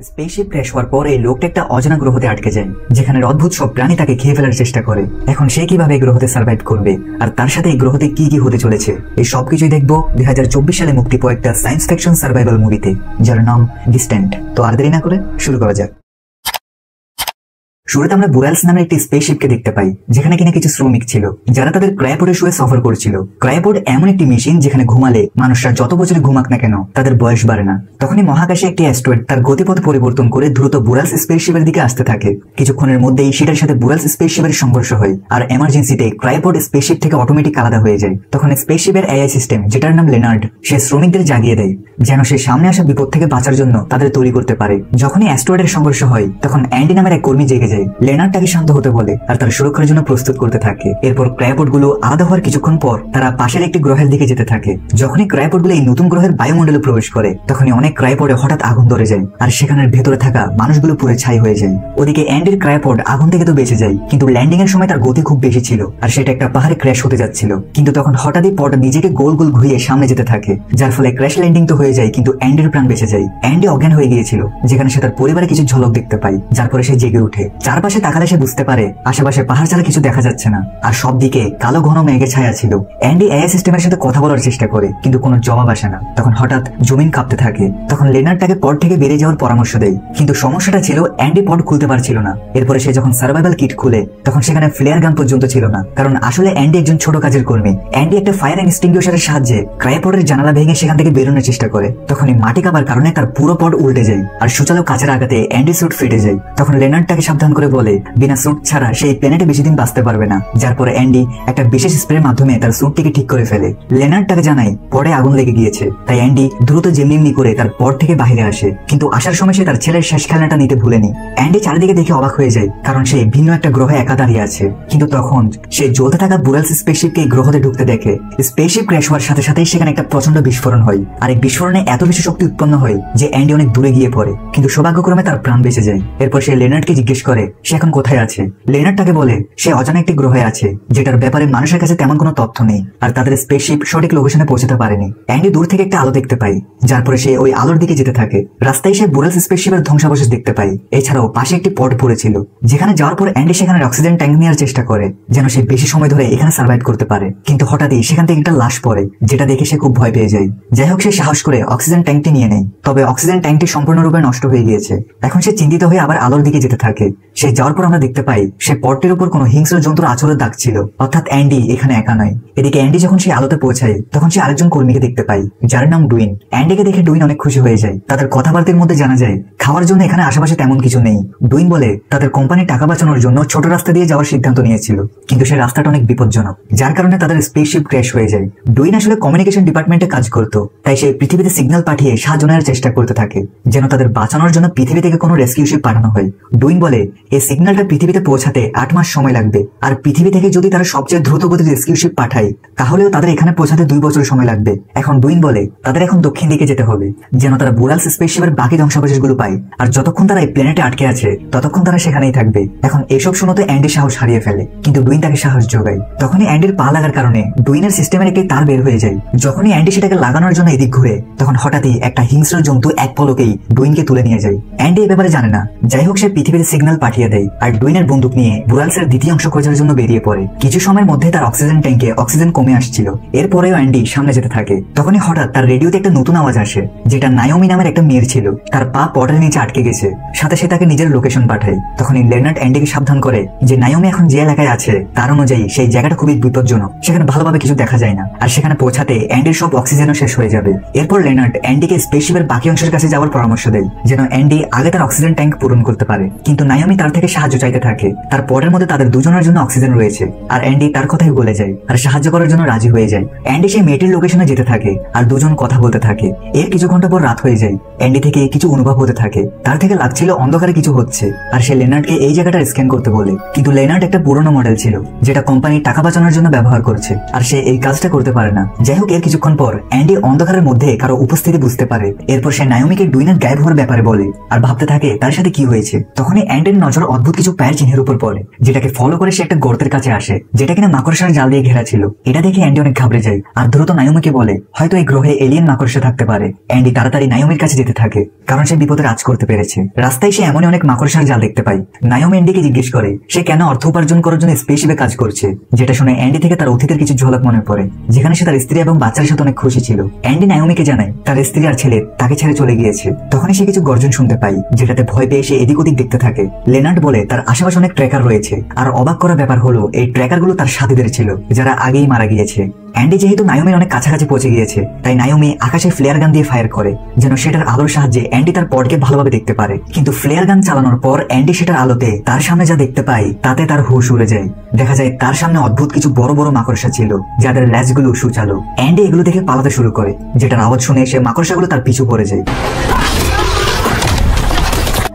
Spaceship crash হওয়ার পর এই লোকটা একটা অজানা গ্রহতে আটকে যায়, যেখানে অদ্ভুত সব প্রাণী তাকে খেয়ে ফেলার চেষ্টা করে। এখন সে কিভাবে এই গ্রহতে সার্ভাইভ করবে, আর তার সাথে এই গ্রহতে কি কি হতে চলেছে, এই সবকিছুই দেখবো 2024 সালে মুক্তি পাওয়া একটা সায়েন্স ফিকশন সার্ভাইভাল মুভিতে, যার নাম ডিস্ট্যান্ট। তো আর দেরি না করে শুরু করা যাক। শুরুতে আমরা বুরালস নামে একটি স্পেসশিপকে দেখতে পাই, যেখানে কিনা কিছু শ্রমিক ছিল যারা তাদের ক্রায়োপডে শুয়ে সফর করছিল। ক্রায়োপড এমন একটি মেশিন যেখানে ঘুমালে মানুষরা যত বছরে ঘুমাক না কেন তাদের বয়স বাড়ে না। তখনই মহাকাশে একটি অ্যাস্ট্রয়েড তার গতিপথ পরিবর্তন করে দ্রুত বুরালস স্পেসশিপের দিকে আসতে থাকে। কিছুক্ষণের মধ্যেই সেটার সাথে বুরালস স্পেসশিপের সংঘর্ষ হয়, আর এমার্জেন্সিতে ক্রায়োপড স্পেসশিপ থেকে অটোমেটিক আলাদা হয়ে যায়। তখন স্পেসশিপের এআই সিস্টেম, যেটার নাম লেনার্ড, সে শ্রমিকদের জাগিয়ে দেয় যেন সে সামনে আসা বিপদ থেকে বাঁচার জন্য তাদের তৈরি করতে পারে। যখনই অ্যাস্ট্রয়েডের সংঘর্ষ হয় তখন অ্যান্ডি নামের এক কর্মী জেগে যায়, লেনার্ড তাকে শান্ত হতে বলে আর তার সুরক্ষার জন্য প্রস্তুত করতে থাকে। এরপর ক্রায়োপড গুলো আলাদা হওয়ার কিছুক্ষণ পর তারা পাশের একটি গ্রহের দিকে যেতে থাকে। যখনই ক্রায়োপড গুলো এই নতুন গ্রহের বায়ুমণ্ডলে প্রবেশ করে তখনই অনেক ক্রায়োপডে হঠাৎ আগুন ধরে যায়, আর সেখানের ভেতরে থাকা মানুষগুলো পুরো ছাই হয়ে যায়। ওদিকে অ্যান্ডির ক্রায়োপড আগুন থেকে তো বেঁচে যায়, কিন্তু ল্যান্ডিং এর সময় তার গতি খুব বেশি ছিল আর সেটা একটা পাহাড়ে ক্র্যাশ হতে যাচ্ছিল। কিন্তু তখন হঠাৎই পড নিজেকে গোল গোল ঘুরিয়ে সামনে যেতে থাকে, যার ফলে ক্র্যাশ ল্যান্ডিং তো হয়ে যায় কিন্তু অ্যান্ডির প্রাণ বেঁচে যায়। অ্যান্ডি অজ্ঞান হয়ে গিয়েছিল, যেখানে সে তার পরিবারের কিছু ঝলক দেখতে পায়, যার পরে সে জেগে ওঠে। চারপাশে তাকালে সে বুঝতে পারে আশেপাশে পাহাড় ছাড়া কিছু দেখা যাচ্ছে না, আর সব দিকে কালো ঘন মেঘে ছায়া ছিল। অ্যান্ডি এআই সিস্টেমের সাথে কথা বলার চেষ্টা করে কিন্তু কোনো জবাব আসে না। তখন হঠাৎ জমিন কাঁপতে থাকে। তখন লেনার্ড তাকে পড থেকে বেরিয়ে যাওয়ার পরামর্শ দেয়, কিন্তু সমস্যাটা ছিল অ্যান্ডি পড খুলতে পারছিল না। এরপরে সে যখন সার্ভাইভাল কিট খুলে তখন সেখানে ফ্লেয়ার গান পর্যন্ত ছিল না, কারণ আসলে অ্যান্ডি একজন ছোট কাজের কর্মী। অ্যান্ডি একটা ফায়ার এক্সটিংগুইশারের সাহায্যে ক্রায়োপডের জানালা ভেঙে সেখান থেকে বেরোনোর চেষ্টা করে। তখনই মাটি কাঁপার কারণে তার পুরো পড উল্টে যায়, আর সূচালো কাছের আঘাতে অ্যান্ডি স্যুট ফেটে যায়। তখন লেনার্ড তাকে সাবধান করে বলে বিনা স্যুট ছাড়া সেই প্ল্যানেটে বেশি দিন বাঁচতে পারবে না। যার পরে অ্যান্ডি একটা বিশেষ স্প্রের মাধ্যমে তার স্যুটটিকে ঠিক করে ফেলে। লেনার্ড তাকে জানায় পরে আগুন লেগে গিয়েছে, তাই অ্যান্ডি দ্রুত যেমনি করে তার পড থেকে বাইরে আসে। কিন্তু আসার সময় সে তার ছেলের শেষ খেলনাটা নিতে ভুলেনি। অ্যান্ডি চারিদিকে দেখে অবাক হয়ে যায়, কারণ সে ভিন্ন একটা গ্রহে একা দাঁড়িয়ে আছে। কিন্তু তখন সে জ্বলতে থাকা বুরালস স্পেসশিপকে এই গ্রহতে ঢুকতে দেখে। স্পেসশিপ ক্র্যাশ হওয়ার সাথে সাথেই সেখানে একটা প্রচন্ড বিস্ফোরণ হয়, আর এই বিস্ফোরণে এত বেশি শক্তি উৎপন্ন হয় যে অ্যান্ডি অনেক দূরে গিয়ে পড়ে, কিন্তু সৌভাগ্যক্রমে তার প্রাণ বেঁচে যায়। এরপর সে লেনার্ডকে জিজ্ঞেস করে সে এখন কোথায় আছে। লেনার্ড তাকে বলে সে অজানা একটি গ্রহে আছে, যেটার ব্যাপারে মানুষের কাছে তেমন কোনো তথ্য নেই, আর তাদের স্পেসশিপ সঠিক লোকেশনে পৌঁছাতে পারেনি। অ্যান্ডি দূর থেকে একটা আলো দেখতে পায়, যার পরে সে ওই আলোর দিকে যেতে থাকে। রাস্তায় সে বুরালস স্পেসশিপের ধ্বংসাবশেষ দেখতে পায়। এছাড়াও পাশে একটি পড পড়েছিল, যেখানে যাওয়ার পর অ্যান্ডি সেখানে অক্সিজেন ট্যাঙ্ক নেওয়ার চেষ্টা করে যেন সে বেশি সময় ধরে এখানে সার্ভাইভ করতে পারে। কিন্তু হঠাৎই সেখান থেকে একটা লাশ পড়ে, যেটা দেখে সে খুব ভয় পেয়ে যায়। যাই হোক, সে সাহস করে অক্সিজেন ট্যাঙ্কটি নিয়ে নেয়, তবে অক্সিজেন ট্যাঙ্কটি সম্পূর্ণরূপে নষ্ট হয়ে গিয়েছে। এখন সে চিন্তিত হয়ে আবার আলোর দিকে যেতে থাকে। সে যাওয়ার পর আমরা দেখতে পাই সে পডটির উপর কোনো হিংস্র জন্তুর আচরের দাগ ছিল, অর্থাৎ অ্যান্ডি এখানে একা নয়। এদিকে অ্যান্ডি যখন সে আলোতে পৌঁছায় তখন সে আরেকজন কর্মীকে দেখতে পায়, যার নাম ডুইন। অ্যান্ডিকে দেখে ডুইন অনেক খুশি হয়ে যায়। তাদের কথাবার্তার মধ্যে জানা যায় খাওয়ার জন্য এখানে আশেপাশে তেমন কিছু নেই। ডুইন বলে তাদের কোম্পানির টাকা বাঁচানোর জন্য ছোট রাস্তা দিয়ে যাওয়ার সিদ্ধান্ত নিয়েছিল, কিন্তু সে রাস্তাটা অনেক বিপজ্জনক, যার কারণে তাদের স্পেসশিপ ক্র্যাশ হয়ে যায়। ডুইন আসলে কমিউনিকেশন ডিপার্টমেন্টে কাজ করতো, তাই সে পৃথিবীতে সিগন্যাল পাঠিয়ে সাহায্য নেওয়ার চেষ্টা করতে থাকে যেন তাদের বাঁচানোর জন্য পৃথিবী থেকে কোনো রেস্কিউ শিপ পাঠানো হয়। ডুইন বলে এই সিগন্যালটা পৃথিবীতে পৌঁছাতে 8 মাস সময় লাগবে, আর পৃথিবী থেকে যদি তারা সবচেয়ে দ্রুত গতির রেস্কিউ শিপ পাঠায় তাহলেও তাদের এখানে পৌঁছাতে 2 বছর সময় লাগবে। এখন ডুইন বলে তাদের এখন দক্ষিণ দিকে যেতে হবে যেন তারা বুরালস স্পেসশিপের বাকি ধ্বংসাবশেষগুলো পায়, আর যতক্ষণ তারা এই প্ল্যানেটে আটকে আছে ততক্ষণ তারা সেখানেই থাকবে। এখন এসব শুনতে অ্যান্ডি সাহস হারিয়ে ফেলে, কিন্তু ডুইন তাকে সাহস যোগায়। তখনই অ্যান্ডির পা লাগার কারণে ডুইনের সিস্টেমের একটি তার বের হয়ে যায়। যখনই অ্যান্ডি সেটাকে লাগানোর জন্য এদিক ঘুরে তখন হঠাৎই একটা হিংস্র জন্তু এক পলকেই ডুইনকে তুলে নিয়ে যায়। অ্যান্ডি এ ব্যাপারে জানে না। যাই হোক, সে পৃথিবীতে সিগন্যাল পাঠিয়ে দেয় আর ডুইনের বন্দুক নিয়ে বুরালসের দ্বিতীয় অংশ খোঁজার জন্য বেরিয়ে পড়ে। কিছু সময়ের মধ্যে তার অক্সিজেন ট্যাঙ্কে অক্সিজেন কমে আসছিল। এরপরেও অ্যান্ডি সামনে যেতে থাকে। তখনই হঠাৎ তার রেডিওতে একটা নতুন আওয়াজ আসে, যেটা নায়োমি নামের একটা মেয়ের ছিল। তার পা পটের নিচে আটকে গেছে, সাথে সে তাকে নিজের লোকেশন পাঠায়। তখনই লেনার্ড অ্যান্ডিকে সাবধান করে যে নায়োমি এখন যে এলাকায় আছে তার অনুযায়ী সেই জায়গাটা খুবই বিপজ্জনক, সেখানে ভালোভাবে কিছু দেখা যায় না, আর সেখানে পৌঁছাতে অ্যান্ডির সব অক্সিজেনও শেষ হয়ে যাবে। এরপর লেনার্ড অ্যান্ডিকে স্পেসশিপের বাকি অংশের কাছে যাওয়ার পরামর্শ দেয় যেন অ্যান্ডি আগে তার অক্সিজেন ট্যাঙ্ক পূরণ করতে পারে, কিন্তু নায়োমি তার থেকে সাহায্য চাইতে থাকে। তার পরের মধ্যে তাদের দুজনের জন্য অক্সিজেন রয়েছে, আর অ্যান্ডি তার কথাই বলে যায় আর সাহায্য করার জন্য রাজি হয়ে যায়। অ্যান্ডি সেই মেয়েটির লোকেশনে যেতে থাকে আর দুজন কথা বলতে থাকে। এর কিছু ঘন্টা পর রাত হয়ে যায়। অ্যান্ডি থেকে কিছু অনুভব হতে থাকে, তার থেকে লাগছিল অন্ধকারে কিছু হচ্ছে, আর সে লেনার্ডকে এই জায়গাটা স্ক্যান করতে বলে। কিন্তু লেনার্ড একটা পুরনো মডেল ছিল যেটা কোম্পানি টাকা বাঁচানোর জন্য ব্যবহার করছে, আর সে এই কাজটা করতে পারে না। যাই হোক, এর কিছুক্ষণ পর অ্যান্ডি অন্ধকারের মধ্যে কারো উপস্থিতি বুঝতে পারে। এরপর সে নায়োমিকে ডুইনের গায়েব হওয়ার ব্যাপারে বলে আর ভাবতে থাকে তার সাথে কি হয়েছে। তখনই অ্যান্ডির নজর মাকড়সার অদ্ভুত কিছু পায়ের চিহ্নের উপর পড়ে, যেটাকে ফলো করে সে একটা গর্তের কাছে আসে, যেটা কিনা মাকড়সার জাল দিয়ে ঘেরা ছিল। এটা দেখে অ্যান্ডি অনেক ঘাবড়ে যায় আর দ্রুত নায়োমিকে বলে হয়তো এই গ্রহে এলিয়েন মাকড়সা থাকতে পারে। অ্যান্ডি তাড়াতাড়ি নায়োমির কাছে যেতে থাকে, কারণ সে বিপদে রাজ করতে পেরেছে। রাস্তায় সে এমনই অনেক মাকড়সার জাল দেখতে পায়। নায়োমি অ্যান্ডিকে জিজ্ঞেস করে সে কেন অর্থ উপার্জন করার জন্য স্পেসশিপে কাজ করছে, যেটা শুনে অ্যান্ডি থেকে তার অতীতের কিছু ঝলক মনে পড়ে, যেখানে সে তার স্ত্রী এবং বাচ্চার সাথে অনেক খুশি ছিল। অ্যান্ডি নায়োমিকে জানায় তার স্ত্রী আর ছেলে তাকে ছেড়ে চলে গিয়েছে। তখনই সে কিছু গর্জন শুনতে পায়, যেটাতে ভয় পেয়ে সে এদিক ওদিক দেখতে থাকে। লেনার্ড বলে তার আশেপাশে অনেক ট্র্যাকার রয়েছে, আর অবাক করা ব্যাপার হলো এই ট্র্যাকারগুলো তার সাথীদের ছিল, যারা আগেই মারা গিয়েছে। অ্যান্ডি যেহেতু নায়োমির অনেক কাছাকাছি পৌঁছে গিয়েছে, তাই নায়োমি আকাশে ফ্লেয়ার গান দিয়ে ফায়ার করে, যেন সেটার আলোর সাহায্যে অ্যান্ডি তার পডকে ভালোভাবে দেখতে পারে। কিন্তু ফ্লেয়ার গান চালানোর পর অ্যান্ডি সেটার আলোতে তার সামনে যা দেখতে পায় তাতে তার হুঁশ উড়ে যায়। দেখা যায় তার সামনে অদ্ভুত কিছু বড় বড় মাকড়সা ছিল, যাদের ল্যাজগুলো সুচালো। অ্যান্ডি এগুলো দেখে পালাতে শুরু করে, যেটার আওয়াজ শুনে সে মাকড়সাগুলো তার পিছু পড়ে যায়।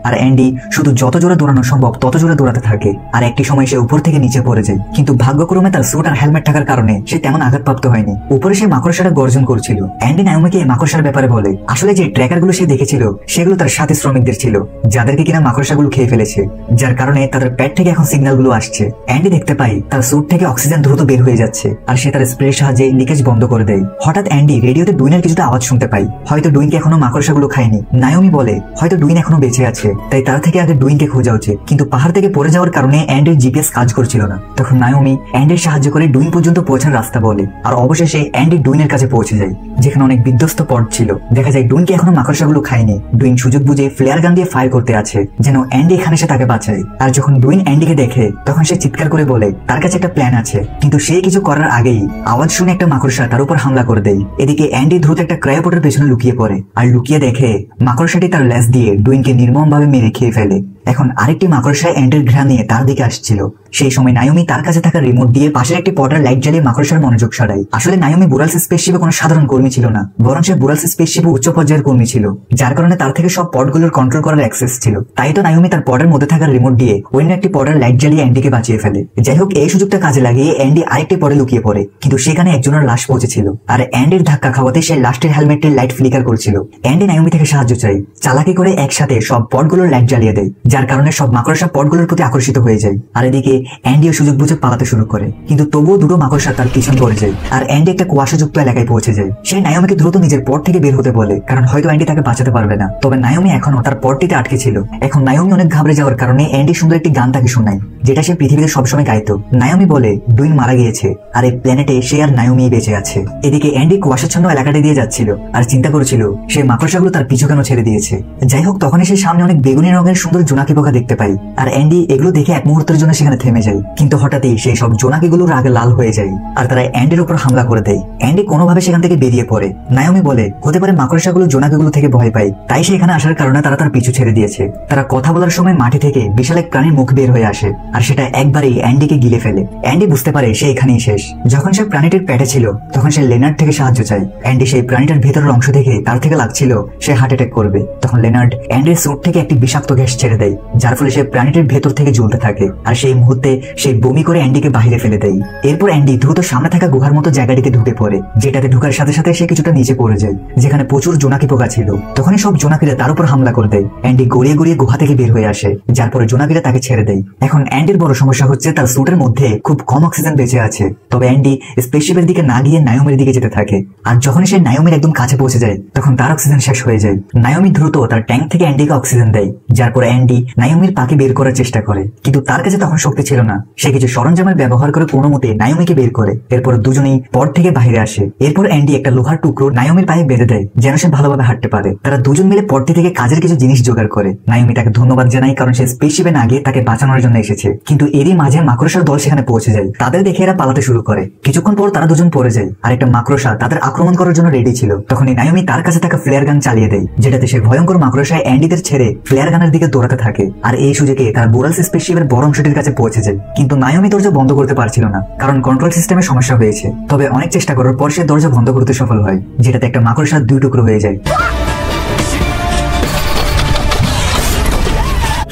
আর অ্যান্ডি শুধু যত জোরে দৌড়ানো সম্ভব তত জোরে দৌড়াতে থাকে, আর একটি সময় সে উপর থেকে নিচে পড়ে যায়। কিন্তু ভাগ্যক্রমে তার স্যুট আর হেলমেট থাকার কারণে সে তেমন আঘাতপ্রাপ্ত হয়নি। উপরে সে মাকড়সাটা গর্জন করছিল। অ্যান্ডি নায়োমিকে এই মাকড়সার ব্যাপারে বলে আসলে যে ট্র্যাকারগুলো সে দেখেছিল সেগুলো তার সাথে শ্রমিকদের ছিল, যাদেরকে কিনা মাকড়সাগুলো খেয়ে ফেলেছে, যার কারণে তাদের পেট থেকে এখন সিগন্যালগুলো আসছে। অ্যান্ডি দেখতে পায় তার স্যুট থেকে অক্সিজেন দ্রুত বের হয়ে যাচ্ছে, আর সে তার স্প্রের সাহায্যে লিকেজ বন্ধ করে দেয়। হঠাৎ অ্যান্ডি রেডিওতে ডুইনের কিছুটা আওয়াজ শুনতে পায়, হয়তো ডুইনকে এখনো মাকড়সাগুলো খায়নি। নায়োমি বলে হয়তো ডুইন এখনো বেঁচে আছে, তাই তার থেকে আগে ডুইনকে খোঁজা উচিত। কিন্তু পাহাড় থেকে পড়ে যাওয়ার কারণে অ্যান্ডির জিপিএস কাজ করছিল না। তখন নায়োমি অ্যান্ডির সাহায্য করে ডুইন পর্যন্ত পৌঁছার রাস্তা বলে, আর অবশেষে অ্যান্ডি ডুইনের কাছে পৌঁছে যায়, যেখানে অনেক বিধ্বস্ত পথ ছিল। দেখা যায় ডুইনকে এখনো মাকড়সাগুলো খায়নি। ডুইন সুযোগ বুঝে ফ্লেয়ার গান দিয়ে ফায়ার করতে আছে, যেন অ্যান্ডি এখানে সে তাকে বাঁচায়। আর যখন ডুইন অ্যান্ডিকে দেখে তখন সে চিৎকার করে বলে তার কাছে একটা প্ল্যান আছে, কিন্তু সে কিছু করার আগেই আওয়াজ শুনে একটা মাকড়সা তার উপর হামলা করে দেয়। এদিকে অ্যান্ডি দ্রুত একটা ক্রায়োপটের পেছনে লুকিয়ে পড়ে, আর লুকিয়ে দেখে মাকড়সাটি তার ল্যাজ দিয়ে ডুইনকে নির্মমভাবে মেরে খেয়ে ফেলে। এখন আরেকটি মাকড়সা অ্যান্ডির ঘ্রাণ নিয়ে তার দিকে আসছিল। সেই সময় নায়োমি তার কাছে থাকা রিমোট দিয়ে পাশের একটি পডার লাইট জ্বালিয়ে মাকড়সার মনোযোগ সরায়। আসলে নায়োমি বুরালস স্পেসশিপে কোনো সাধারণ কর্মী ছিল না, বরং সে বুরালস স্পেসশিপে উচ্চ পর্যায়ের কর্মী ছিল, যার কারণে তার থেকে সব পডগুলোর কন্ট্রোল করার অ্যাক্সেস ছিল। তাই তো নায়োমি তার পডের মধ্যে থাকা রিমোট দিয়ে অন্য একটি পডার লাইট জ্বালিয়ে অ্যান্ডিকে বাঁচিয়ে ফেলে। যাই হোক, এই সুযোগটা কাজে লাগিয়ে অ্যান্ডি আরেকটি পডে লুকিয়ে পড়ে, কিন্তু সেখানে একজনের লাশ পৌঁছেছিল, আর অ্যান্ডির ধাক্কা খাওয়াতে সে লাস্টের হেলমেটের লাইট ফ্লিকার করছিল। অ্যান্ডি নায়োমি থেকে সাহায্য চাই, চালাকি করে একসাথে সব পডগুলোর লাইট জ্বালিয়ে দেয়, যার কারণে সব মাকড়সা পডগুলোর প্রতি আকর্ষিত হয়ে যায়। আর এদিকে অ্যান্ডিও সুযোগ বুঝে পালাতে শুরু করে, কিন্তু তবুও দুটো মাকড়সা তার পিছন পড়ে যায়, আর অ্যান্ডি একটা কুয়াশাযুক্ত এলাকায় পৌঁছে যায়। সে নায়োমিকে দ্রুত নিজের পড থেকে বের হতে বলে, কারণ হয়তো অ্যান্ডি তাকে বাঁচাতে পারবে না। তবে নায়োমি এখনো তার পডটিতে আটকে ছিল। এখন নায়োমি অনেক ঘাবড়ে যাওয়ার কারণে অ্যান্ডি সুন্দর একটি গান তাকে শোনায়, যেটা সে পৃথিবীতে সবসময় গাইতো। নায়োমি বলে ডুইন মারা গিয়েছে, আর এই প্ল্যানেটে সে আর নায়োমি বেঁচে আছে। এদিকে অ্যান্ডি কুয়াশাচ্ছন্ন এলাকাটি দিয়ে যাচ্ছিল, আর চিন্তা করছিল সে মাকড়সাগুলো তার পিছু কেন ছেড়ে দিয়েছে। যাই হোক, তখনই সে সামনে অনেক বেগুনি রঙের সুন্দর জোনাকি পোকা দেখতে পায়, আর অ্যান্ডি এগুলো দেখে এক মুহূর্তের জন্য সেখানে থেমে যায়। কিন্তু হঠাৎই সেই সব জোনাকিগুলো রাগে লাল হয়ে যায়, আর তারা অ্যান্ডির উপর হামলা করে দেয়। অ্যান্ডি কোনোভাবে সেখান থেকে বেরিয়ে পড়ে। নায়োমি বলে হতে পারে মাকড়সাগুলো জোনাকিগুলো থেকে ভয় পায়, তাই সে এখানে আসার কারণে তারা তার পিছু ছেড়ে দিয়েছে। তারা কথা বলার সময় মাটি থেকে বিশাল এক প্রাণীর মুখ বের হয়ে আসে, আর সেটা একবারেই অ্যান্ডিকে গিলে ফেলে। অ্যান্ডি বুঝতে পারে সে এখানেই শেষ। যখন সে প্রাণীটির পেটে ছিল তখন সে লেনার্ড থেকে সাহায্য চায়। অ্যান্ডি সেই প্রাণীটার ভেতরের অংশ থেকে তার থেকে লাগছিল সে হার্ট অ্যাটাক করবে। তখন লেনার্ড অ্যান্ডির স্যুট থেকে একটি বিষাক্ত গ্যাস ছেড়ে দেয়, যার ফলে সে প্রাণীটির ভেতর থেকে জ্বলতে থাকে, আর সেই মুহূর্তে সে বমি করে অ্যান্ডিকে বাইরে ফেলে দেয়। এরপর অ্যান্ডি দ্রুত সামনে থাকা গুহার মতো জায়গাটিতে ঢুকে পড়ে, যেটাতে ঢুকার সাথে সাথে সে কিছুটা নিচে পড়ে যায়, যেখানে প্রচুর জোনাকি পোকা ছিল। তখনই সব জোনাকিরা তার উপর হামলা করে দেয়। অ্যান্ডি গড়িয়ে গড়িয়ে গুহা থেকে বের হয়ে আসে, যার পরে জোনাকিরা তাকে ছেড়ে দেয়। এখন অ্যান্ডির বড় সমস্যা হচ্ছে তার স্যুটের মধ্যে খুব কম অক্সিজেন বেঁচে আছে। তবে অ্যান্ডি স্পেসশিপের দিকে না গিয়ে নায়োমির দিকে যেতে থাকে, আর যখনই সে নায়োমির একদম কাছে পৌঁছে যায় তখন তার অক্সিজেন শেষ হয়ে যায়। নায়োমি দ্রুত তার ট্যাঙ্ক থেকে অ্যান্ডিকে অক্সিজেন দেয়, যার পরে অ্যান্ডি নায়োমির পাকে বের করার চেষ্টা করে, কিন্তু তার কাছে তখন শক্তি ছিল না। সে কিছু সরঞ্জামের ব্যবহার করে কোনো মতে নায়োমিকে বের করে। এরপর দুজনেই পড থেকে বাইরে আসে। এরপর অ্যান্ডি একটা লোহার টুকরো নায়োমির পায়ে বেঁধে দেয়, যেন সে ভালোভাবে হাঁটতে পারে। তারা দুজন মিলে পডটি থেকে কাজের কিছু জিনিস জোগাড় করে। নায়োমি তাকে ধন্যবাদ জানায়, কারণ সে স্পেসশিপে না গিয়ে তাকে বাঁচানোর জন্য এসেছে। কিন্তু এরই মাঝে মাকড়সার দল সেখানে পৌঁছে যায়। তাদের দেখে এরা পালাতে শুরু করে। কিছুক্ষণ পর তারা দুজন পড়ে যায়, আর একটা মাকড়সা তাদের আক্রমণ করার জন্য রেডি ছিল। তখনই নায়োমি তার কাছে থাকা ফ্লেয়ার গান চালিয়ে দেয়, যেটাতে সে ভয়ঙ্কর মাকড়সায় অ্যান্ডিদের ছেড়ে ফ্লেয়ার গানের দিকে দৌড়াতে থাকে। আর এই সুযোগে তার বুরালস স্পেসশিপের বড় অংশটির কাছে পৌঁছে যায়। কিন্তু নায়োমি দরজা বন্ধ করতে পারছিল না, কারণ কন্ট্রোল সিস্টেমে সমস্যা হয়েছে। তবে অনেক চেষ্টা করার পর সে দরজা বন্ধ করতে সফল হয়, যেটাতে একটা মাকড়সার 2 টুকরো হয়ে যায়।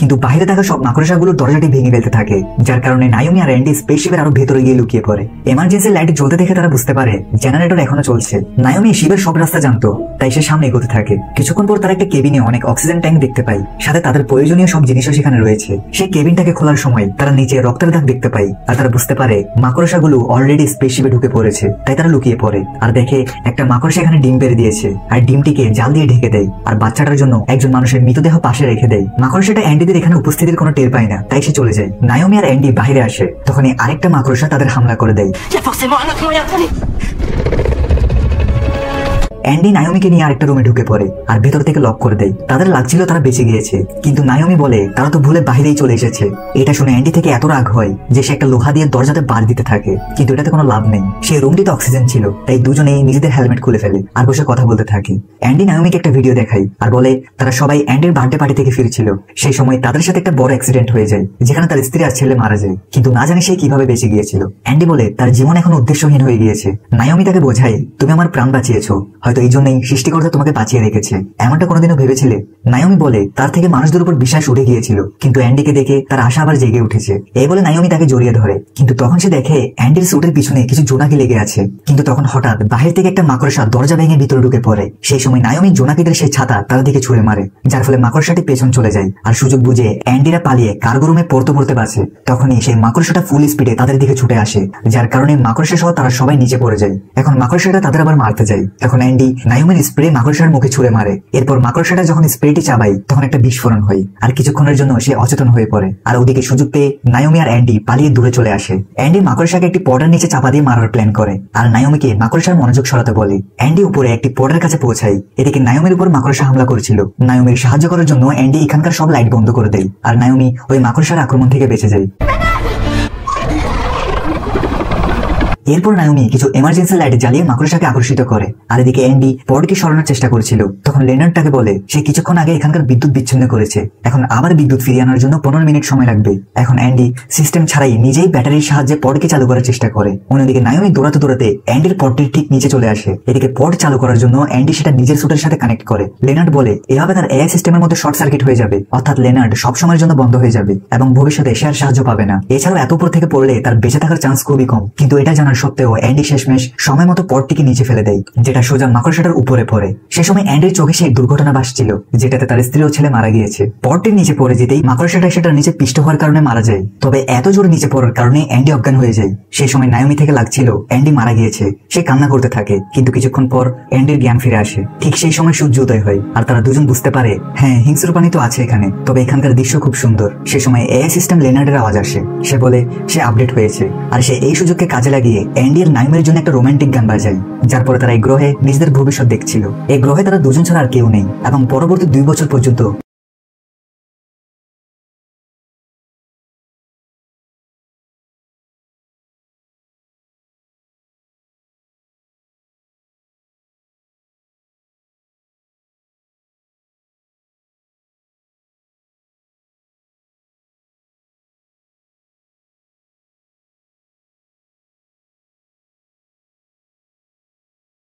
কিন্তু বাইরে থাকা সব মাকড়সাগুলো দরজাটি ভেঙে ফেলতে থাকে, যার কারণে নায়োমি আর অ্যান্ডি স্পেসশিপের আরো ভেতরে গিয়ে লুকিয়ে পড়ে। এমার্জেন্সি লাইট জ্বলতে দেখে তারা বুঝতে পারে জেনারেটর এখনো চলছে। নায়োমি শিবের সব রাস্তা জানতো, তাই সে সামনে এগোতে থাকে। কিছুক্ষণ পর তারা একটা কেবিনে অনেক অক্সিজেন ট্যাঙ্ক দেখতে পায়, সাথে তাদের প্রয়োজনীয় সব জিনিসও সেখানে রয়েছে। সেই কেবিনটাকে খোলার সময় তারা নিচে রক্তের দাগ দেখতে পায়, আর তারা বুঝতে পারে মাকড়সাগুলো অলরেডি স্পেসশিপে ঢুকে পড়েছে। তাই তারা লুকিয়ে পড়ে আর দেখে একটা মাকড়সা এখানে ডিম পেড়ে দিয়েছে, আর ডিমটিকে জাল দিয়ে ঢেকে দেয়, আর বাচ্চাটার জন্য একজন মানুষের মৃতদেহ পাশে রেখে দেয়। মাকড়সাটা অ্যান্ডিদের এখানে উপস্থিতির কোনো টের পায় না, তাই সে চলে যায়। নায়োমি আর অ্যান্ডি বাইরে আসে, তখনই আরেকটা মাকড়সা তাদের হামলা করে দেয়। অ্যান্ডি নায়োমিকে নিয়ে আরেকটা রুমে ঢুকে পড়ে আর ভেতর থেকে লক করে দেয়। তাদের লাগছিল তারা বেঁচে গিয়েছে, কিন্তু নায়োমি বলে তারা তো ভুলে বাইরেই চলে এসেছে। এটা শুনে অ্যান্ডি থেকে এত রাগ হয় যে সে একটা লোহা দিয়ে দরজাতে বার দিতে থাকে, কিন্তু এটাতে কোনো লাভ নেই। সেই রুমটিতে অক্সিজেন ছিল, তাই দুজনেই নিজেদের হেলমেট খুলে ফেলে আর বসে কথা বলতে থাকে। অ্যান্ডি নায়োমিকে একটা ভিডিও দেখায় আর বলে তারা সবাই অ্যান্ডির বার্থডে পার্টি থেকে ফিরছিল। সেই সময় তাদের সাথে একটা বড় অ্যাক্সিডেন্ট হয়ে যায়, যেখানে তার স্ত্রী আর ছেলে মারা যায়, কিন্তু না জানে সে কিভাবে বেঁচে গিয়েছিল। অ্যান্ডি বলে তার জীবন এখন উদ্দেশ্যহীন হয়ে গিয়েছে। নায়োমি তাকে বোঝায় তুমি আমার প্রাণ বাঁচিয়েছো, হয়তো এই জন্যই সৃষ্টিকর্তা তোমাকে বাঁচিয়ে রেখেছে। এমনটা কোনোদিনও ভেবেছিলে? নায়োমি বলে তার থেকে মানুষদের উপর বিশ্বাস উঠে গিয়েছিল, কিন্তু অ্যান্ডিকে দেখে তার আশা আবার জেগে উঠেছে। এই বলে নায়োমি তাকে জড়িয়ে ধরে, কিন্তু তখন সে দেখে অ্যান্ডির স্যুটের পিছনে কিছু জোনাকি লেগে আছে। কিন্তু তখন হঠাৎ বাহির থেকে একটা মাকড়সা দরজা ভেঙে ভিতরে ঢুকে পড়ে। সেই সময় নায়োমি জোনাকিদের সেই ছাতা তার দিকে ছুঁড়ে মারে, যার ফলে মাকড়সাটি পেছন চলে যায়। আর সুযোগ বুঝে অ্যান্ডিরা পালিয়ে কার্গো রুমে পড়তে পড়তে বাঁচে। তখনই সেই মাকড়সাটা ফুল স্পিডে তাদের দিকে ছুটে আসে, যার কারণে মাকড়সা সহ তারা সবাই নিচে পড়ে যায়। এখন মাকড়সাটা তাদের আবার মারতে যায়। তখন অ্যান্ডি নায়োমির স্প্রে মাকড়সার মুখে ছুঁড়ে মারে। এরপর মাকড়সাটা যখন স্প্রেটি চাবায় তখন একটা বিস্ফোরণ হয়, আর কিছুক্ষণের জন্য সে অচেতন হয়ে পড়ে। আর ওদিকে সুযোগ পেয়ে নায়োমি আর অ্যান্ডি পালিয়ে দূরে চলে আসে। অ্যান্ডি মাকড়সাকে একটি পটের নিচে চাপা দিয়ে মারার প্ল্যান করে, আর নায়োমিকে মাকড়সার মনোযোগ সরাতে বলে। অ্যান্ডি উপরে একটি পটের কাছে পৌঁছায়। এদিকে নায়োমির উপর মাকড়সা হামলা করেছিল। নায়োমির সাহায্য করার জন্য অ্যান্ডি এখানকার সব লাইট বন্ধ করে দেয়, আর নায়োমি ওই মাকড়সার আক্রমণ থেকে বেঁচে যায়। এরপর নায়োমি কিছু এমার্জেন্সি লাইট জ্বালিয়ে মাকড়সাকে আকর্ষিত করে, আর এদিকে অ্যান্ডি পডকে সরানোর চেষ্টা করছিল। তখন লেনার্ড তাকে বলে সে কিছুক্ষণ আগে এখানকার বিদ্যুৎ বিচ্ছিন্ন করেছে, এখন আবার বিদ্যুৎ ফিরিয়ে আনার জন্য 15 মিনিট সময় লাগবে। এখন অ্যান্ডি সিস্টেম ছাড়াই নিজেই ব্যাটারির সাহায্যে পডকে চালু করার চেষ্টা করে। অন্যদিকে নায়োমি দৌড়াতে দৌড়াতে অ্যান্ডির পডটির ঠিক নিচে চলে আসে। এদিকে পড চালু করার জন্য অ্যান্ডি সেটা নিজের স্যুটের সাথে কানেক্ট করে। লেনার্ড বলে এভাবে তার এআই সিস্টেমের মধ্যে শর্ট সার্কিট হয়ে যাবে, অর্থাৎ লেনার্ড সবসময়ের জন্য বন্ধ হয়ে যাবে এবং ভবিষ্যতে সে আর সাহায্য পাবে না। এছাড়াও এত উপর থেকে পড়লে তার বেঁচে থাকার চান্স খুবই কম। কিন্তু এটা জানার সত্ত্বেও অ্যান্ডি শেষমেশ সময় মতো পডটিকে নিচে ফেলে দেয়, যেটা সোজা মাকড়সাটার উপরে পড়ে। সে সময় অ্যান্ডির চোখে সেই দুর্ঘটনা ভাসছিল, যেটাতে তার স্ত্রী ও ছেলে মারা গিয়েছে। পডটির নিচে পড়ে যেতেই মাকড়সাটা সেটার নিচে পিষ্ট হওয়ার কারণে মারা যায়। তবে এত জোরে নিচে পড়ার কারণে অ্যান্ডি অজ্ঞান হয়ে যায়। সেই সময় নায়োমি থেকে লাগছিল অ্যান্ডি মারা গিয়েছে। সে কান্না করতে থাকে, কিন্তু কিছুক্ষণ পর অ্যান্ডির জ্ঞান ফিরে আসে। ঠিক সেই সময় সূর্য উদয় হয়, আর তারা দুজন বুঝতে পারে হ্যাঁ হিংস্র প্রাণী তো আছে এখানে, তবে এখানকার দৃশ্য খুব সুন্দর। সে সময় এআই সিস্টেম লেনার্ডের আওয়াজ আসে। সে বলে সে আপডেট হয়েছে, আর সে এই সুযোগকে কাজে লাগিয়ে অ্যান্ডি আর নায়োমির জন্য একটা রোমান্টিক গান বাজায়, যার পরে তারা এই গ্রহে নিজেদের ভবিষ্যৎ দেখছিল। এই গ্রহে তারা দুজন ছাড়া আর কেউ নেই এবং পরবর্তী 2 বছর পর্যন্ত